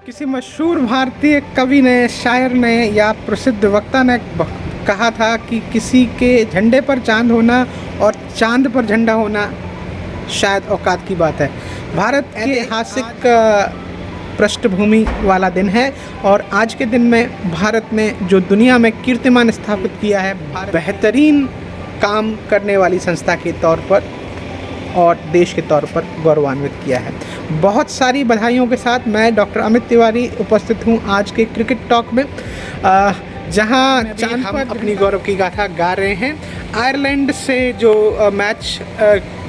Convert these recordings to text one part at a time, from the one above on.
किसी मशहूर भारतीय कवि ने, शायर ने या प्रसिद्ध वक्ता ने कहा था कि किसी के झंडे पर चांद होना और चांद पर झंडा होना शायद औकात की बात है। भारत के ऐतिहासिक पृष्ठभूमि वाला दिन है और आज के दिन में भारत ने जो दुनिया में कीर्तिमान स्थापित किया है, बेहतरीन काम करने वाली संस्था के तौर पर और देश के तौर पर गौरवान्वित किया है। बहुत सारी बधाइयों के साथ मैं डॉक्टर अमित तिवारी उपस्थित हूँ आज के क्रिकेट टॉक में, जहाँ चांद पर अपनी गौरव की गाथा गा रहे हैं। आयरलैंड से जो मैच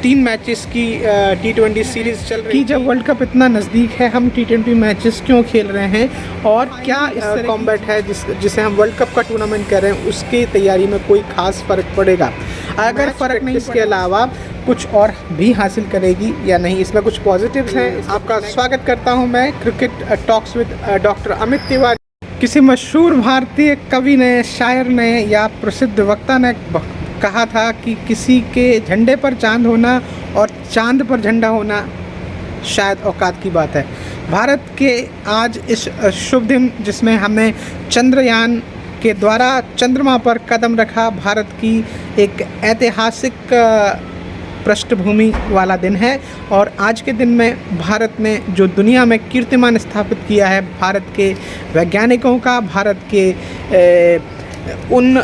3 मैचेस की T20 सीरीज़ चल रही है, जब वर्ल्ड कप इतना नज़दीक है हम T20 मैचेस क्यों खेल रहे हैं और क्या इस कॉम्बैट है जिसे हम वर्ल्ड कप का टूर्नामेंट कर रहे हैं, उसकी तैयारी में कोई ख़ास फ़र्क पड़ेगा? अगर फ़र्क नहीं, इसके अलावा कुछ और भी हासिल करेगी या नहीं, इसमें कुछ पॉजिटिव्स हैं। आपका स्वागत करता हूं मैं cricket talks with doctor Amit Tiwari. किसी मशहूर भारतीय कवि ने, शायर ने या प्रसिद्ध वक्ता ने कहा था कि किसी के झंडे पर चांद होना और चांद पर झंडा होना शायद औकात की बात है। भारत के आज इस शुभ दिन जिसमें हमने चंद्रयान के द्वारा चंद्रमा पर कदम रखा, भारत की एक ऐतिहासिक पृष्ठभूमि वाला दिन है और आज के दिन में भारत ने जो दुनिया में कीर्तिमान स्थापित किया है, भारत के वैज्ञानिकों का, भारत के उन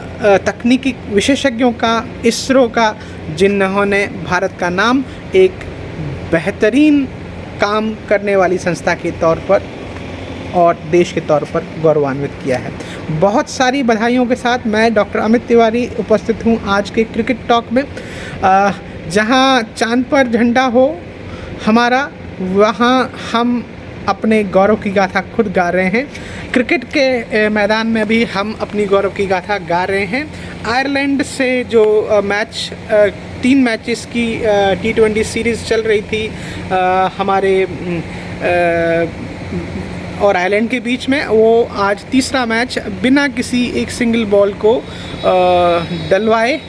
तकनीकी विशेषज्ञों का, इसरो का, जिन्होंने भारत का नाम एक बेहतरीन काम करने वाली संस्था के तौर पर और देश के तौर पर गौरवान्वित किया है। बहुत सारी बधाइयों के साथ मैं डॉक्टर अमित तिवारी उपस्थित हूँ आज के क्रिकेट टॉक में, जहाँ चांद पर झंडा हो हमारा, वहाँ हम अपने गौरव की गाथा खुद गा रहे हैं। क्रिकेट के मैदान में भी हम अपनी गौरव की गाथा गा रहे हैं। आयरलैंड से जो मैच 3 मैचेस की T20 सीरीज़ चल रही थी हमारे और आयरलैंड के बीच में, वो आज तीसरा मैच बिना किसी एक सिंगल बॉल को डलवाए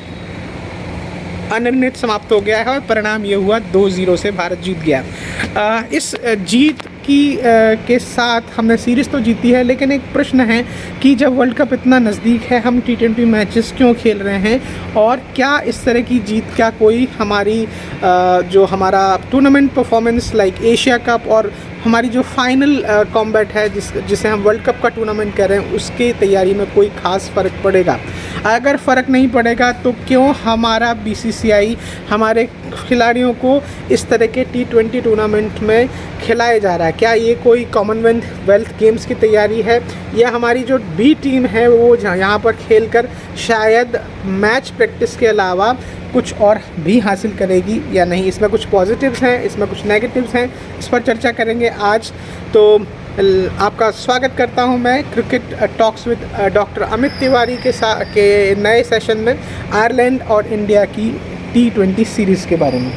अनिर्णित समाप्त हो गया है और परिणाम ये हुआ 2-0 से भारत जीत गया। इस जीत के साथ हमने सीरीज़ तो जीती है, लेकिन एक प्रश्न है कि जब वर्ल्ड कप इतना नज़दीक है हम T20 मैचेस क्यों खेल रहे हैं और क्या इस तरह की जीत क्या कोई हमारी जो हमारा tournament performance like Asia cup और हमारी जो फाइनल कॉम्बैट है जिसे हम वर्ल्ड कप का टूर्नामेंट कर रहे हैं, उसकी तैयारी में कोई ख़ास फ़र्क पड़ेगा? अगर फ़र्क नहीं पड़ेगा तो क्यों हमारा BCCI हमारे खिलाड़ियों को इस तरह के T20 टूर्नामेंट में खिलाया जा रहा है? क्या ये कोई कॉमनवेल्थ गेम्स की तैयारी है या हमारी जो B टीम है वो यहाँ पर खेलकर शायद मैच प्रैक्टिस के अलावा कुछ और भी हासिल करेगी या नहीं? इसमें कुछ पॉजिटिव्स हैं, इसमें कुछ नेगेटिव्स हैं, इस पर चर्चा करेंगे आज। तो आपका स्वागत करता हूं मैं cricket talks with doctor Amit Tiwari के नए सेशन में आयरलैंड और इंडिया की T20 सीरीज़ के बारे में।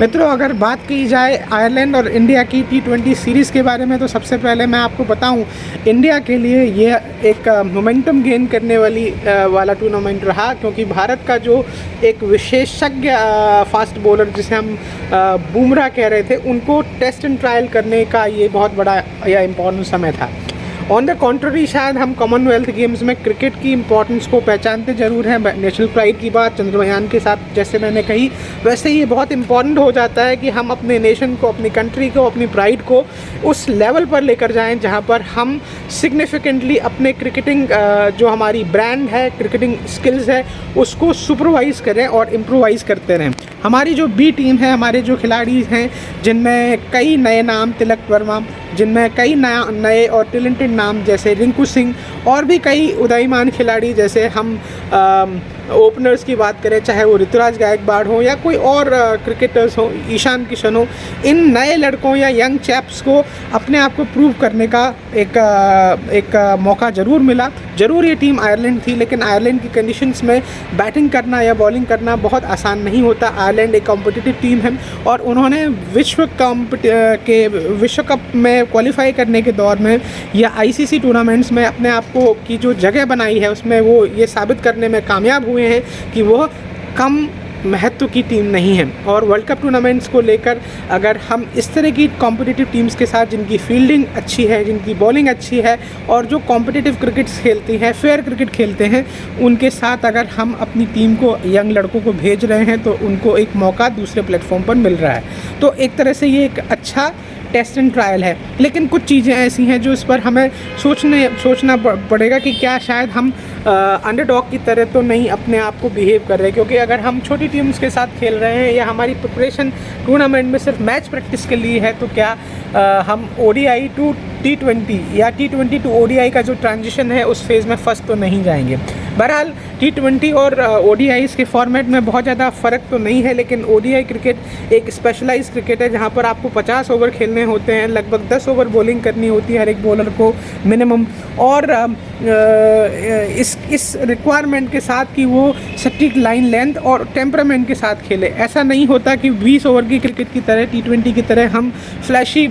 मित्रों, अगर बात की जाए आयरलैंड और इंडिया की T20 सीरीज़ के बारे में तो सबसे पहले मैं आपको बताऊं, इंडिया के लिए ये एक मोमेंटम गेन करने वाला टूर्नामेंट रहा, क्योंकि भारत का जो एक विशेषज्ञ फास्ट बॉलर जिसे हम बुमराह कह रहे थे, उनको टेस्ट एंड ट्रायल करने का ये बहुत बड़ा या इम्पोर्टेंट समय था। ऑन द कॉन्ट्ररी, शायद हम कॉमनवेल्थ गेम्स में क्रिकेट की इम्पोर्टेंस को पहचानते ज़रूर हैं। नेशनल प्राइड की बात चंद्रयान के साथ जैसे मैंने कही, वैसे ये बहुत इम्पॉर्टेंट हो जाता है कि हम अपने नेशन को, अपनी कंट्री को, अपनी प्राइड को उस लेवल पर लेकर जाएं जहां पर हम सिग्निफिकेंटली अपने क्रिकेटिंग जो हमारी ब्रांड है, क्रिकेटिंग स्किल्स है, उसको सुपरवाइज़ करें और इम्प्रोवाइज़ करते रहें। हमारी जो B टीम है, हमारे जो खिलाड़ी हैं, जिनमें कई नए नाम, तिलक वर्मा, जिनमें कई नए और टैलेंटेड नाम जैसे रिंकू सिंह और भी कई उदीयमान खिलाड़ी, जैसे हम ओपनर्स की बात करें, चाहे वो ऋतुराज गायकवाड़ हो या कोई और क्रिकेटर्स हो, ईशान किशन हो, इन नए लड़कों या यंग चैप्स को अपने आप को प्रूव करने का एक मौका ज़रूर मिला। ज़रूर ये टीम आयरलैंड थी, लेकिन आयरलैंड की कंडीशंस में बैटिंग करना या बॉलिंग करना बहुत आसान नहीं होता। आयरलैंड एक कॉम्पिटिटिव टीम है और उन्होंने विश्व कप में क्वालिफाई करने के दौर में या ICC टूर्नामेंट्स में अपने आप को की जो जगह बनाई है, उसमें वो ये साबित करने में कामयाब हुए हैं कि वो कम महत्व की टीम नहीं है। और वर्ल्ड कप टूर्नामेंट्स को लेकर अगर हम इस तरह की कॉम्पिटिटिव टीम्स के साथ, जिनकी फील्डिंग अच्छी है, जिनकी बॉलिंग अच्छी है और जो कॉम्पिटिटिव क्रिकेट्स खेलती हैं, फेयर क्रिकेट खेलते हैं, उनके साथ अगर हम अपनी टीम को, यंग लड़कों को भेज रहे हैं तो उनको एक मौका दूसरे प्लेटफॉर्म पर मिल रहा है। तो एक तरह से ये एक अच्छा टेस्ट एंड ट्रायल है। लेकिन कुछ चीज़ें ऐसी हैं जो इस पर हमें सोचना पड़ेगा कि क्या शायद हम अंडरडॉग की तरह तो नहीं अपने आप को बिहेव कर रहे हैं, क्योंकि अगर हम छोटी टीम्स के साथ खेल रहे हैं या हमारी प्रिपरेशन टूर्नामेंट में सिर्फ मैच प्रैक्टिस के लिए है, तो क्या हम ODI टू T20 या T20 टू ODI का जो ट्रांजिशन है उस फेज़ में फंस तो नहीं जाएंगे। बहरहाल T20 और ODIs के फॉर्मेट में बहुत ज़्यादा फ़र्क तो नहीं है, लेकिन ODI क्रिकेट एक स्पेशलाइज्ड क्रिकेट है जहाँ पर आपको 50 ओवर खेलने होते हैं, लगभग 10 ओवर बॉलिंग करनी होती है हर एक बॉलर को मिनिमम, और इस रिक्वायरमेंट के साथ कि वो सटीक लाइन लेंथ और टेम्परामेंट के साथ खेले। ऐसा नहीं होता कि 20 ओवर की क्रिकेट की तरह, T20 की तरह हम फ्लैशी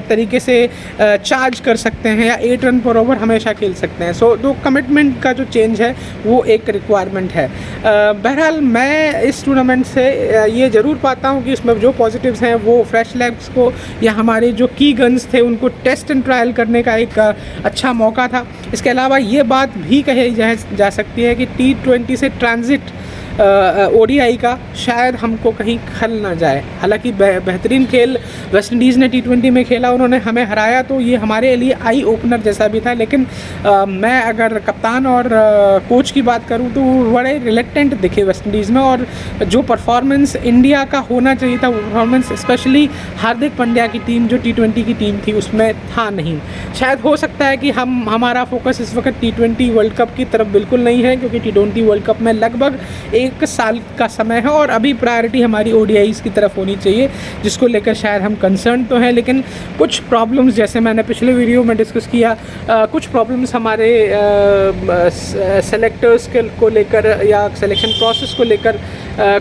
तरीके से चार्ज कर सकते हैं या 8 रन पर ओवर हमेशा खेल सकते हैं। सो जो कमिटमेंट का जो चेंज है वो एक रिक्वायरमेंट है। बहरहाल मैं इस टूर्नामेंट से ये ज़रूर पाता हूँ कि इसमें जो पॉजिटिव्स हैं वो फ्रेश लेग्स को या हमारे जो की गन्स थे उनको टेस्ट एंड ट्रायल करने का एक अच्छा मौका था। इसके अलावा ये बात भी कही जा सकती है कि T20 से ट्रांजिट ODI का शायद हमको कहीं खल ना जाए। हालांकि बेहतरीन खेल वेस्ट इंडीज़ ने T20 में खेला, उन्होंने हमें हराया, तो ये हमारे लिए आई ओपनर जैसा भी था। लेकिन मैं अगर कप्तान और कोच की बात करूं तो बड़े रिलेक्टेंट दिखे वेस्ट इंडीज़ में, और जो परफॉर्मेंस इंडिया का होना चाहिए था वो परफॉर्मेंस स्पेशली हार्दिक पांड्या की टीम जो T20 की टीम थी उसमें था नहीं। शायद हो सकता है कि हमारा फोकस इस वक्त T20 वर्ल्ड कप की तरफ बिल्कुल नहीं है, क्योंकि T20 वर्ल्ड कप में लगभग 1 साल का समय है और अभी प्रायोरिटी हमारी ODIs की तरफ होनी चाहिए, जिसको लेकर शायद हम कंसर्न तो हैं। लेकिन कुछ प्रॉब्लम्स, जैसे मैंने पिछले वीडियो में डिस्कस किया, कुछ प्रॉब्लम्स हमारे सेलेक्टर्स को लेकर या सिलेक्शन प्रोसेस को लेकर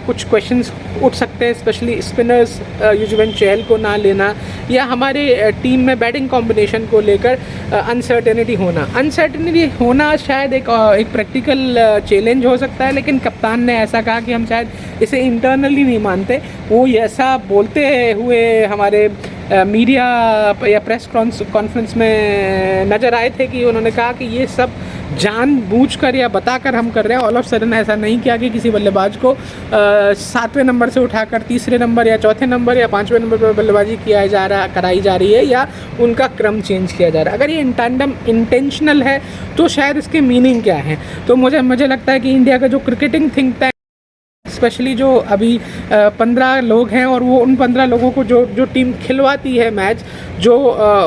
कुछ क्वेश्चंस उठ सकते हैं, स्पेशली स्पिनर्स युजवेंद्र चहल को ना लेना या हमारे टीम में बैटिंग कॉम्बिनेशन को लेकर अनसर्टेनिटी होना शायद एक प्रैक्टिकल चैलेंज हो सकता है। लेकिन कप्तान ने ऐसा कहा कि हम शायद इसे इंटरनली नहीं मानते। वो ऐसा बोलते हुए हमारे मीडिया या प्रेस कॉन्फ्रेंस में नज़र आए थे कि उन्होंने कहा कि ये सब जानबूझकर या बताकर हम कर रहे हैं। ऑल ऑफ सडन ऐसा नहीं किया कि किसी बल्लेबाज को 7वें नंबर से उठाकर 3रे नंबर या 4थे नंबर या 5वें नंबर पर बल्लेबाजी कराई जा रही है या उनका क्रम चेंज किया जा रहा है। अगर ये इंटेंशनल है तो शायद इसके मीनिंग क्या है। तो मुझे लगता है कि इंडिया का जो क्रिकेटिंग थिंक टैंक, स्पेशली जो अभी 15 लोग हैं और वो उन 15 लोगों को जो टीम खिलवाती है मैच, जो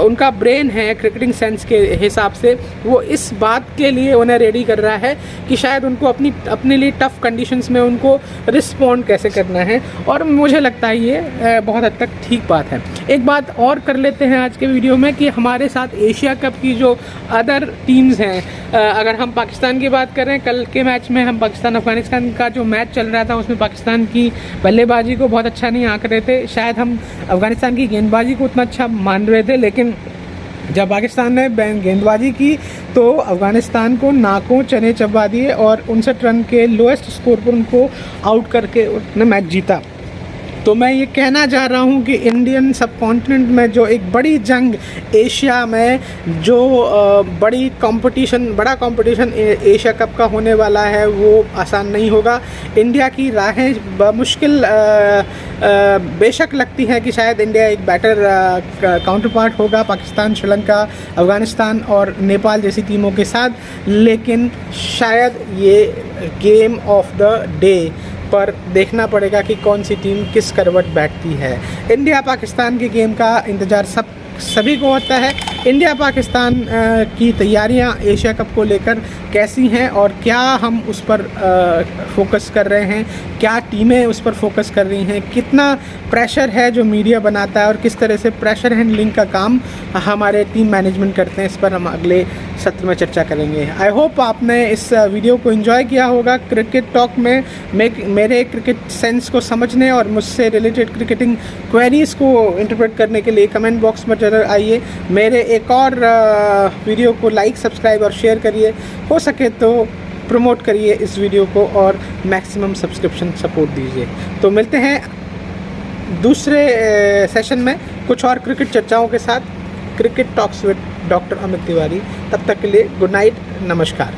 उनका ब्रेन है क्रिकेटिंग सेंस के हिसाब से, वो इस बात के लिए उन्हें रेडी कर रहा है कि शायद उनको अपने लिए टफ़ कंडीशंस में उनको रिस्पॉन्ड कैसे करना है। और मुझे लगता है ये बहुत हद तक ठीक बात है। एक बात और कर लेते हैं आज के वीडियो में कि हमारे साथ एशिया कप की जो अदर टीम्स हैं, अगर हम पाकिस्तान की बात करें, कल के मैच में हम पाकिस्तान अफगानिस्तान का जो मैच चल रहा था उसमें पाकिस्तान की बल्लेबाजी को बहुत अच्छा नहीं आंक रहे थे। शायद हम अफगानिस्तान की गेंदबाजी को उतना अच्छा मान रहे थे, लेकिन जब पाकिस्तान ने गेंदबाजी की तो अफगानिस्तान को नाकों चने चबा दिए और 59 रन के लोएस्ट स्कोर पर उनको आउट करके उन्होंने मैच जीता। तो मैं ये कहना चाह रहा हूँ कि इंडियन सब कॉन्टिनेंट में जो एक बड़ी जंग एशिया में जो बड़ा कंपटीशन एशिया कप का होने वाला है वो आसान नहीं होगा। इंडिया की राहें मुश्किल बेशक लगती हैं कि शायद इंडिया एक बेटर काउंटर पार्ट होगा पाकिस्तान, श्रीलंका, अफ़गानिस्तान और नेपाल जैसी टीमों के साथ, लेकिन शायद ये गेम ऑफ द डे पर देखना पड़ेगा कि कौन सी टीम किस करवट बैठती है। इंडिया पाकिस्तान के गेम का इंतज़ार सभी को होता है। इंडिया पाकिस्तान की तैयारियां एशिया कप को लेकर कैसी हैं और क्या हम उस पर फोकस कर रहे हैं, क्या टीमें उस पर फोकस कर रही हैं, कितना प्रेशर है जो मीडिया बनाता है और किस तरह से प्रेशर हैंडलिंग का काम हमारे टीम मैनेजमेंट करते हैं, इस पर हम अगले सत्र में चर्चा करेंगे। आई होप आपने इस वीडियो को एंजॉय किया होगा। क्रिकेट टॉक में मेरे क्रिकेट सेंस को समझने और मुझसे रिलेटेड क्रिकेटिंग क्वेरीज़ को इंटरप्रेट करने के लिए कमेंट बॉक्स में जरूर आइए। मेरे एक और वीडियो को लाइक, सब्सक्राइब और शेयर करिए। हो सके तो प्रमोट करिए इस वीडियो को और मैक्सिमम सब्सक्रिप्शन सपोर्ट दीजिए। तो मिलते हैं दूसरे सेशन में कुछ और क्रिकेट चर्चाओं के साथ। Cricket talks with doctor Amit Tiwari. तब तक के लिए गुड नाइट, नमस्कार।